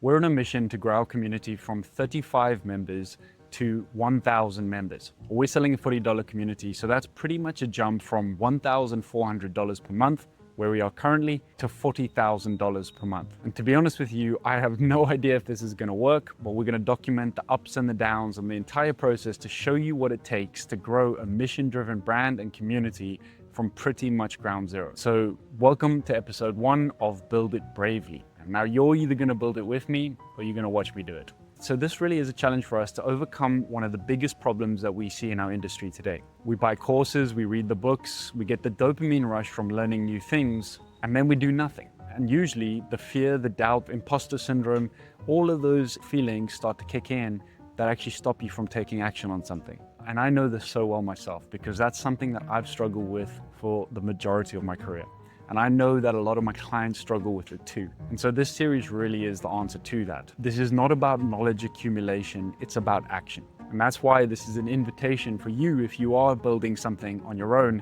We're on a mission to grow our community from 35 members to 1,000 members. We're selling a $40 community, so that's pretty much a jump from $1,400 per month, where we are currently, to $40,000 per month. And to be honest with you, I have no idea if this is gonna work, but we're gonna document the ups and the downs and the entire process to show you what it takes to grow a mission-driven brand and community from pretty much ground zero. So welcome to episode 1 of Build It Bravely. Now you're either gonna build it with me or you're gonna watch me do it. So this really is a challenge for us to overcome one of the biggest problems that we see in our industry today. We buy courses, we read the books, we get the dopamine rush from learning new things, and then we do nothing. And usually the fear, the doubt, imposter syndrome, all of those feelings start to kick in that actually stop you from taking action on something. And I know this so well myself because that's something that I've struggled with for the majority of my career. And I know that a lot of my clients struggle with it too. And so this series really is the answer to that. This is not about knowledge accumulation, it's about action. And that's why this is an invitation for you, if you are building something on your own,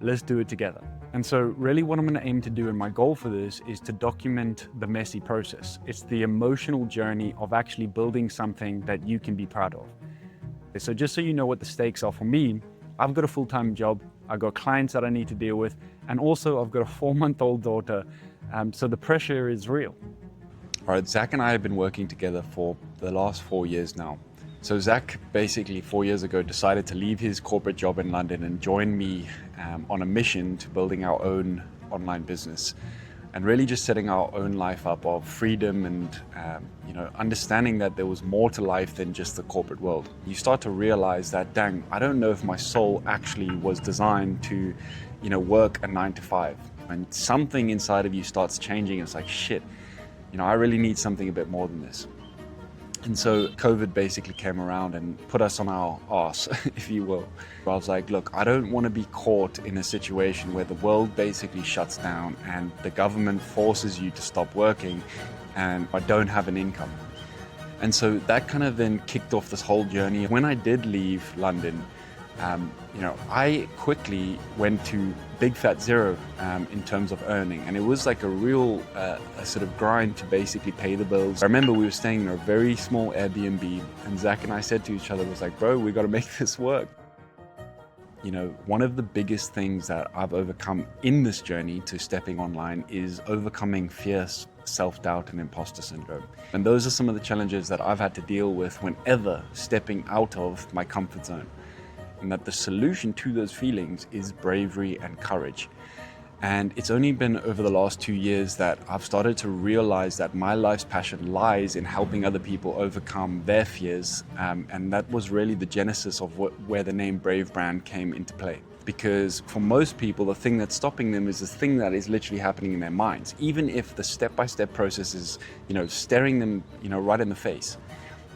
let's do it together. And so really what I'm gonna aim to do, and my goal for this, is to document the messy process. It's the emotional journey of actually building something that you can be proud of. So just so you know what the stakes are for me, I've got a full-time job, I've got clients that I need to deal with, and also I've got a 4-month-old daughter, so the pressure is real. All right, Zach and I have been working together for the last 4 years now. So Zach basically 4 years ago decided to leave his corporate job in London and join me on a mission to building our own online business and really just setting our own life up of freedom and understanding that there was more to life than just the corporate world. You start to realize that, dang, I don't know if my soul actually was designed to work a 9 to 5. And something inside of you starts changing. It's like, shit, I really need something a bit more than this. And so COVID basically came around and put us on our arse, if you will. I was like, look, I don't want to be caught in a situation where the world basically shuts down and the government forces you to stop working and I don't have an income. And so that kind of then kicked off this whole journey. When I did leave London, I quickly went to big fat zero in terms of earning. And it was like a real a sort of grind to basically pay the bills. I remember we were staying in a very small Airbnb and Zach and I said to each other, was like, bro, we got to make this work. One of the biggest things that I've overcome in this journey to stepping online is overcoming fierce self-doubt and imposter syndrome. And those are some of the challenges that I've had to deal with whenever stepping out of my comfort zone. And that the solution to those feelings is bravery and courage. And it's only been over the last 2 years that I've started to realize that my life's passion lies in helping other people overcome their fears. And that was really the genesis of where the name Brave Brand came into play. Because for most people, the thing that's stopping them is the thing that is literally happening in their minds. Even if the step-by-step process is, staring them, right in the face.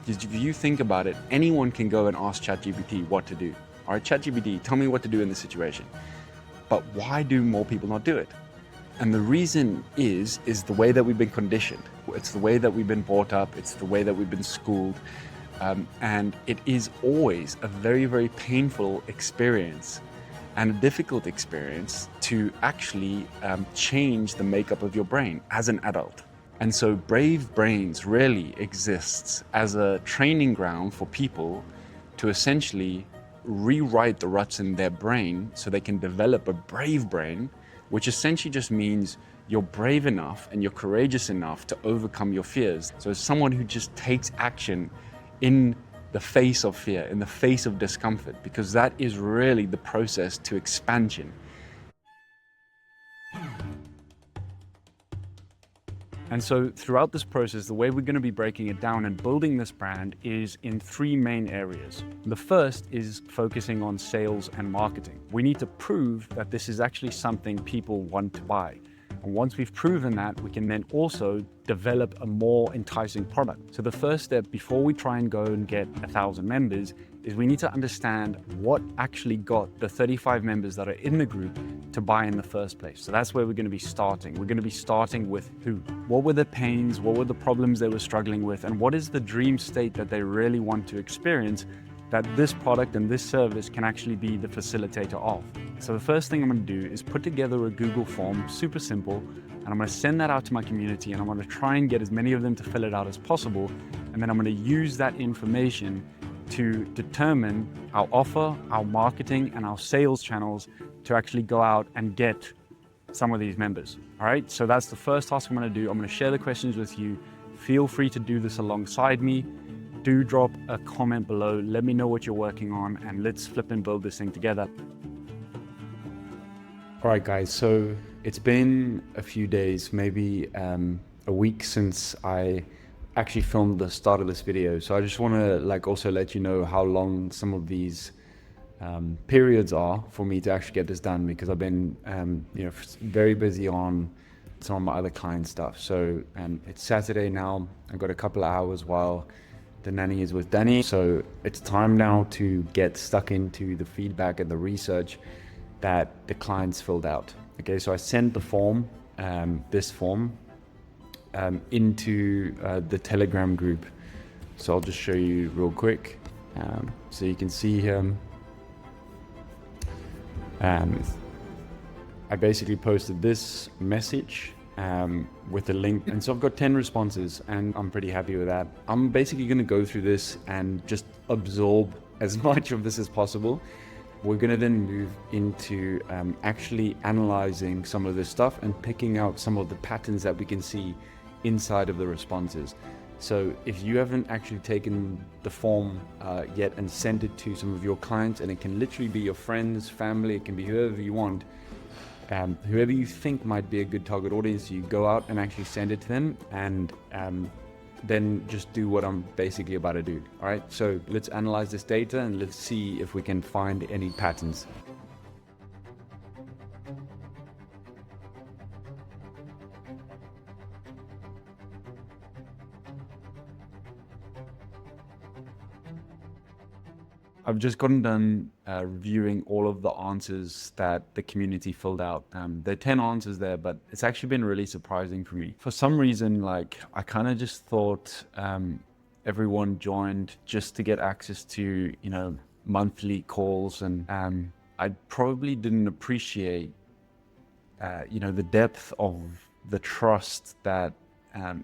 Because if you think about it, anyone can go and ask ChatGPT what to do. All right, ChatGPT, tell me what to do in this situation. But why do more people not do it? And the reason is the way that we've been conditioned. It's the way that we've been brought up. It's the way that we've been schooled. And it is always a very, very painful experience and a difficult experience to actually change the makeup of your brain as an adult. And so Brave Brains really exists as a training ground for people to essentially rewrite the ruts in their brain so they can develop a brave brain, which essentially just means you're brave enough and you're courageous enough to overcome your fears. So as someone who just takes action in the face of fear, in the face of discomfort, because that is really the process to expansion. And so throughout this process, the way we're going to be breaking it down and building this brand is in 3 main areas. The first is focusing on sales and marketing. We need to prove that this is actually something people want to buy. And once we've proven that, we can then also develop a more enticing product. So the first step before we try and go and get 1,000 members is we need to understand what actually got the 35 members that are in the group to buy in the first place. So that's where we're going to be starting. We're going to be starting with who? What were the pains? What were the problems they were struggling with? And what is the dream state that they really want to experience that this product and this service can actually be the facilitator of? So the first thing I'm going to do is put together a Google form, super simple, And I'm going to send that out to my community, and I'm going to try and get as many of them to fill it out as possible. And then I'm going to use that information to determine our offer, our marketing, and our sales channels to actually go out and get some of these members. All right, so that's the first task I'm going to do. I'm going to share the questions with you. Feel free to do this alongside me. Do drop a comment below. Let me know what you're working on, and let's flip and build this thing together. All right, guys, so it's been a few days, maybe a week since I actually filmed the start of this video. So I just want to also let you know how long some of these periods are for me to actually get this done, because I've been very busy on some of my other client stuff. So it's Saturday now. I've got a couple of hours while the nanny is with Danny. So it's time now to get stuck into the feedback and the research that the clients filled out. Okay, so I sent the form, this form, into the Telegram group. So I'll just show you real quick. So you can see here, I basically posted this message with a link, and so I've got 10 responses, and I'm pretty happy with that. I'm basically going to go through this and just absorb as much of this as possible. We're going to then move into actually analyzing some of this stuff and picking out some of the patterns that we can see inside of the responses. So if you haven't actually taken the form yet and sent it to some of your clients, and it can literally be your friends, family, it can be whoever you want, whoever you think might be a good target audience, you go out and actually send it to them, and then just do what I'm basically about to do. All right, so let's analyze this data and let's see if we can find any patterns. I've just gotten done reviewing all of the answers that the community filled out. There are 10 answers there, but it's actually been really surprising for me. For some reason, I kind of just thought everyone joined just to get access to, monthly calls, and I probably didn't appreciate, the depth of the trust that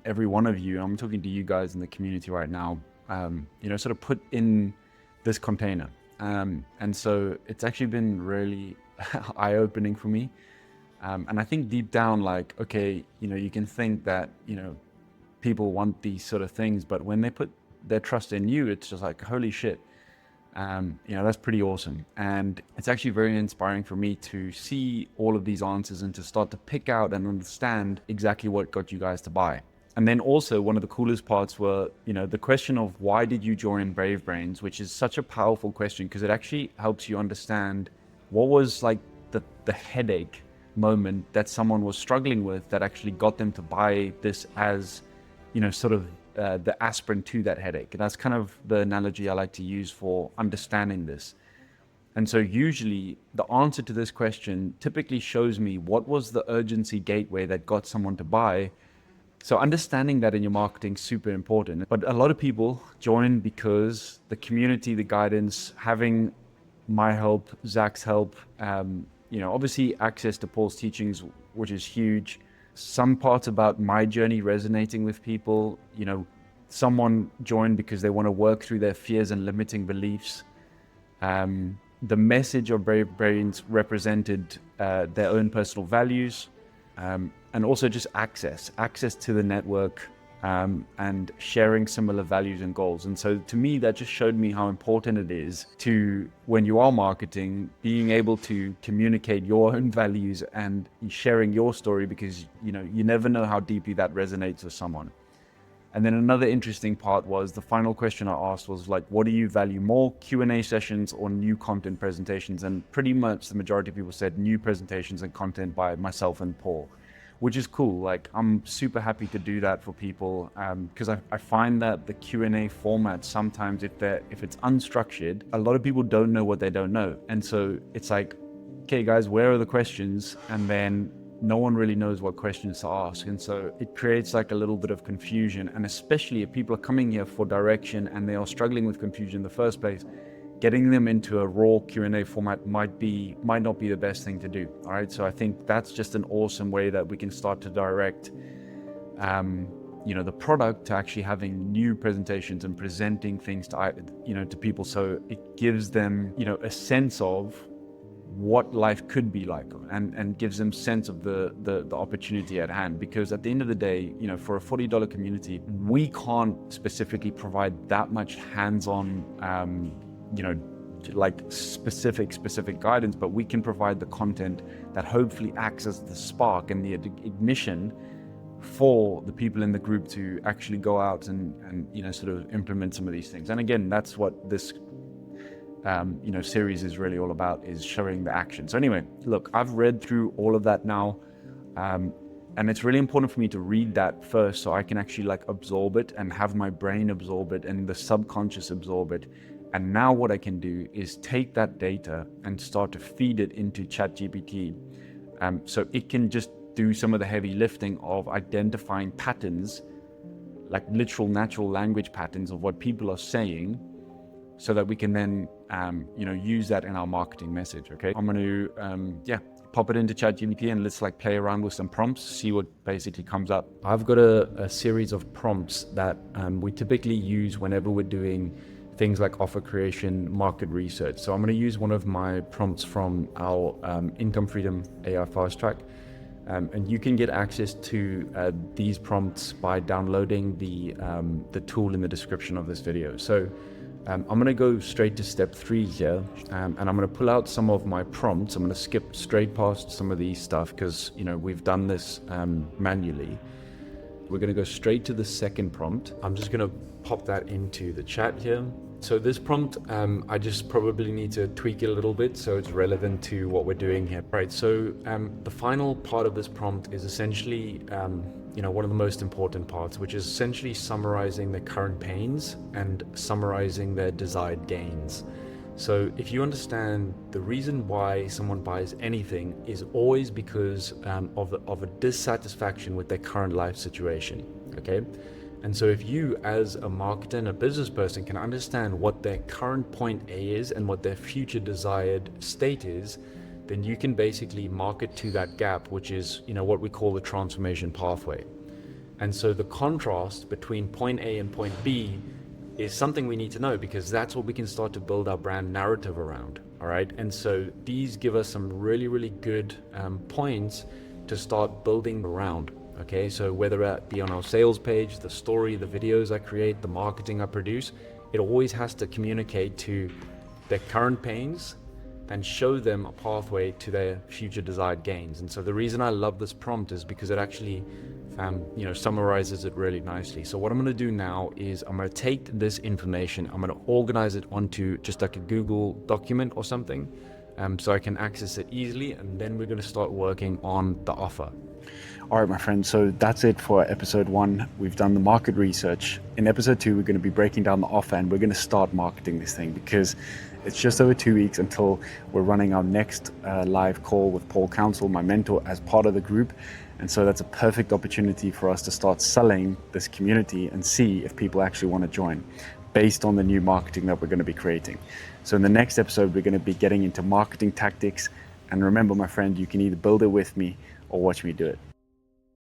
every one of you, I'm talking to you guys in the community right now, sort of put in this container. And so it's actually been really eye-opening for me. And I think deep down, okay, you can think that, people want these sort of things, but when they put their trust in you, it's just like, holy shit. That's pretty awesome. And it's actually very inspiring for me to see all of these answers and to start to pick out and understand exactly what got you guys to buy. And then also one of the coolest parts were, the question of why did you join Brave Brains, which is such a powerful question because it actually helps you understand what was the headache moment that someone was struggling with that actually got them to buy this as, the aspirin to that headache. And that's kind of the analogy I like to use for understanding this. And so usually the answer to this question typically shows me what was the urgency gateway that got someone to buy. So understanding that in your marketing is super important. But a lot of people join because the community, the guidance, having my help, Zach's help, obviously access to Paul's teachings, which is huge. Some parts about my journey resonating with people, someone joined because they want to work through their fears and limiting beliefs. The message of Brave Brains represented their own personal values. And also just access to the network, and sharing similar values and goals. And so to me, that just showed me how important it is to, when you are marketing, being able to communicate your own values and sharing your story, because you never know how deeply that resonates with someone. And then another interesting part was the final question I asked was what do you value more, Q&A sessions or new content presentations? And pretty much the majority of people said new presentations and content by myself and Paul, which is cool. I'm super happy to do that for people, because I find that the Q&A format sometimes, if it's unstructured, a lot of people don't know what they don't know. And so it's okay guys, where are the questions? And then no one really knows what questions to ask. And so it creates a little bit of confusion. And especially if people are coming here for direction and they are struggling with confusion in the first place, getting them into a raw Q&A format might not be the best thing to do. All right, so I think that's just an awesome way that we can start to direct the product to actually having new presentations and presenting things to people, so it gives them a sense of what life could be like, and gives them sense of the opportunity at hand. Because at the end of the day, for a $40 community, we can't specifically provide that much hands-on like specific guidance, but we can provide the content that hopefully acts as the spark and the ignition for the people in the group to actually go out and sort of implement some of these things. And again, that's what this series is really all about, is showing the action. So anyway, look, I've read through all of that now, and it's really important for me to read that first so I can actually like absorb it and have my brain absorb it and the subconscious absorb it. And now what I can do is take that data and start to feed it into ChatGPT, so it can just do some of the heavy lifting of identifying patterns, like literal natural language patterns of what people are saying, so that we can then use that in our marketing message. Okay, I'm going to pop it into ChatGPT and let's like play around with some prompts, see what basically comes up. I've got a series of prompts that we typically use whenever we're doing things like offer creation, market research. So I'm going to use one of my prompts from our Income Freedom AI Fast Track. And you can get access to these prompts by downloading the tool in the description of this video. So I'm going to go straight to step 3 here, and I'm going to pull out some of my prompts. I'm going to skip straight past some of these stuff because we've done this manually. We're going to go straight to the second prompt. I'm just going to pop that into the chat here. So this prompt, I just probably need to tweak it a little bit so it's relevant to what we're doing here. Right, so the final part of this prompt is essentially, one of the most important parts, which is essentially summarizing their current pains and summarizing their desired gains. So if you understand the reason why someone buys anything is always because of a dissatisfaction with their current life situation, okay? And so if you as a marketer and a business person can understand what their current point A is and what their future desired state is, then you can basically market to that gap, which is what we call the transformation pathway. And so the contrast between point A and point B is something we need to know, because that's what we can start to build our brand narrative around. All right, and so these give us some really, really good points to start building around. Okay, so whether it be on our sales page, the story, the videos I create, the marketing I produce, it always has to communicate to their current pains and show them a pathway to their future desired gains. And so the reason I love this prompt is because it actually summarizes it really nicely. So what I'm going to do now is I'm going to take this information, I'm going to organize it onto just like a Google document or something, so I can access it easily, and then we're going to start working on the offer. All right, my friends, so that's it for episode 1. We've done the market research. In episode 2, we're going to be breaking down the offer, and we're going to start marketing this thing, because it's just over 2 weeks until we're running our next live call with Paul Council, my mentor, as part of the group. And so that's a perfect opportunity for us to start selling this community and see if people actually want to join based on the new marketing that we're going to be creating. So in the next episode, we're going to be getting into marketing tactics. And remember, my friend, you can either build it with me or watch me do it.